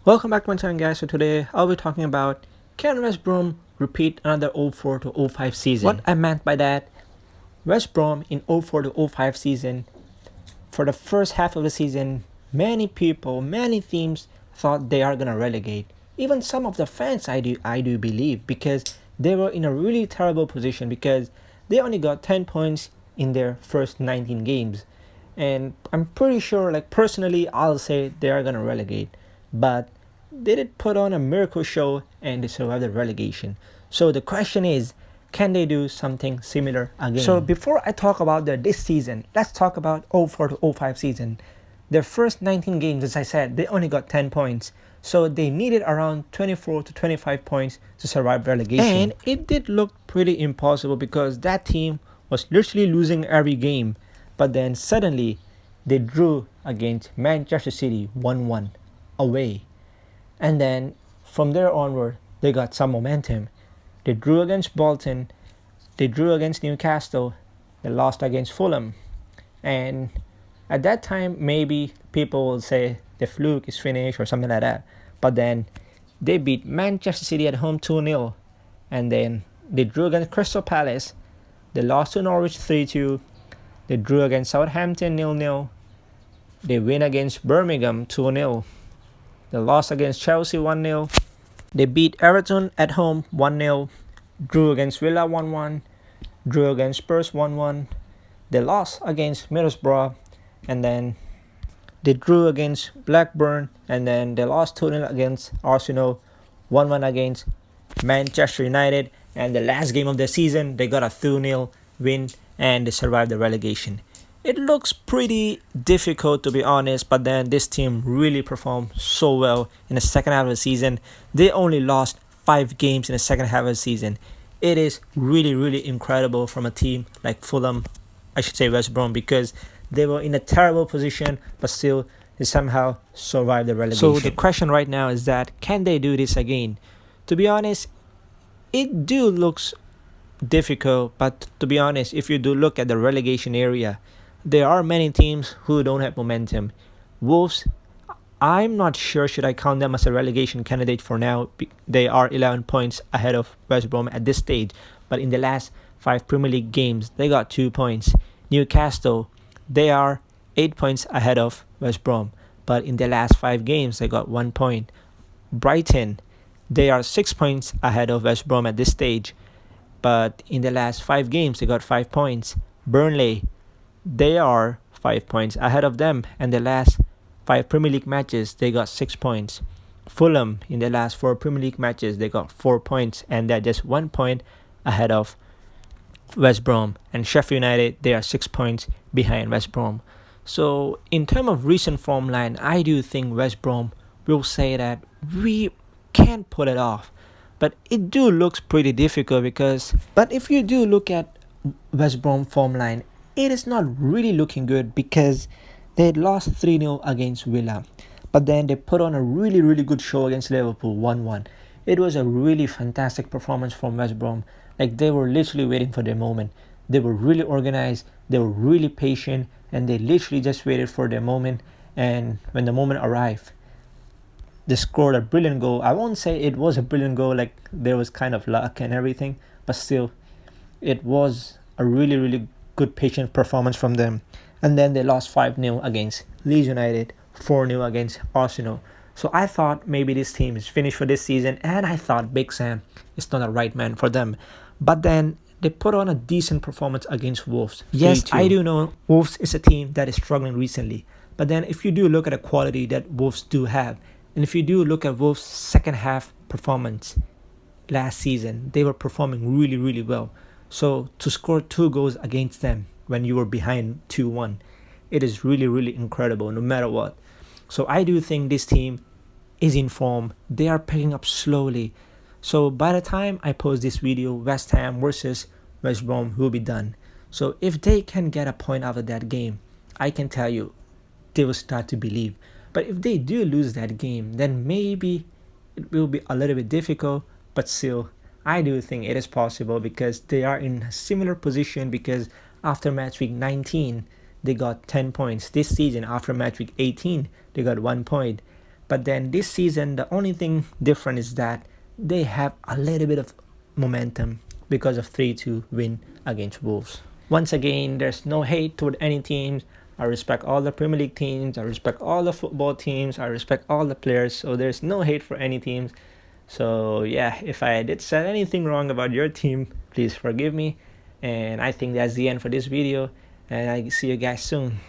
Welcome back to my channel, guys. So today I'll be talking about, can West Brom repeat another 04 to 05 season? What I meant by that, West Brom in 04 to 05 season, for the first half of the season, many people, many teams thought they are gonna relegate. Even some of the fans, I do believe, because they were in a really terrible position because they only got 10 points in their first 19 games. And I'm pretty sure, like personally, I'll say they are gonna relegate. But they did put on a miracle show and they survived the relegation. So the question is, can they do something similar again? So before I talk about this season, let's talk about 04 to 05 season. Their first 19 games, as I said, they only got 10 points. So they needed around 24 to 25 points to survive relegation. And it did look pretty impossible because that team was literally losing every game. But then suddenly they drew against Manchester City 1-1 away. And then from there onward, they got some momentum. They drew against Bolton, they drew against Newcastle, they lost against Fulham. And at that time, maybe people will say the fluke is finished or something like that. But then they beat Manchester City at home 2-0. And then they drew against Crystal Palace, they lost to Norwich 3-2, they drew against Southampton 0-0, they win against Birmingham 2-0. They lost against Chelsea 1-0. They beat Everton at home 1-0. Drew against Villa 1-1. Drew against Spurs 1-1. They lost against Middlesbrough. And then they drew against Blackburn. And then they lost 2-0 against Arsenal. 1-1 against Manchester United. And the last game of the season, they got a 2-0 win and they survived the relegation. It looks pretty difficult, to be honest, but then this team really performed so well in the second half of the season. They only lost 5 games in the second half of the season. It is really, really incredible from a team like Fulham, I should say West Brom, because they were in a terrible position, but still they somehow survived the relegation. So the question right now is that, can they do this again? To be honest, it do looks difficult, but to be honest, if you do look at the relegation area, there are many teams who don't have momentum. Wolves, I'm not sure should I count them as a relegation candidate for now. They are 11 points ahead of West Brom at this stage. But in the last 5 Premier League games, they got 2 points. Newcastle, they are 8 points ahead of West Brom. But in the last 5 games, they got 1 point. Brighton, they are 6 points ahead of West Brom at this stage. But in the last 5 games, they got 5 points. Burnley, they are 5 points ahead of them, and the last 5 Premier League matches they got 6 points. Fulham, in the last 4 Premier League matches, they got 4 points, and they're just 1 point ahead of West Brom. And Sheffield United, they are 6 points behind West Brom. So in terms of recent form line, I do think West Brom will say that we can't pull it off. But it do looks pretty difficult but if you do look at West Brom form line, it is not really looking good because they had lost 3-0 against Villa. But then they put on a really, really good show against Liverpool 1-1. It was a really fantastic performance from West Brom. Like, they were literally waiting for their moment. They were really organized, they were really patient, and they literally just waited for their moment. And when the moment arrived, they scored a brilliant goal. I won't say it was a brilliant goal, like there was kind of luck and everything, but still, it was a really, really good patient performance from them. And then they lost 5-0 against Leeds United, 4-0 against Arsenal. So I thought maybe this team is finished for this season, and I thought Big Sam is not the right man for them. But then they put on a decent performance against Wolves. Yes, 3-2. I do know Wolves is a team that is struggling recently. But then if you do look at the quality that Wolves do have, and if you do look at Wolves' second half performance last season, they were performing really, really well. So to score 2 goals against them when you were behind 2-1, it is really, really incredible no matter what. So I do think this team is in form. They are picking up slowly. So by the time I post this video, West Ham versus West Brom will be done. So if they can get a point out of that game, I can tell you they will start to believe. But if they do lose that game, then maybe it will be a little bit difficult, but still, I do think it is possible because they are in a similar position, because after match week 19, they got 10 points. This season, after match week 18, they got 1 point. But then this season, the only thing different is that they have a little bit of momentum because of 3-2 win against Wolves. Once again, there's no hate toward any teams. I respect all the Premier League teams. I respect all the football teams. I respect all the players. So there's no hate for any teams. So yeah, if I did say anything wrong about your team, please forgive me. And I think that's the end for this video. And I see you guys soon.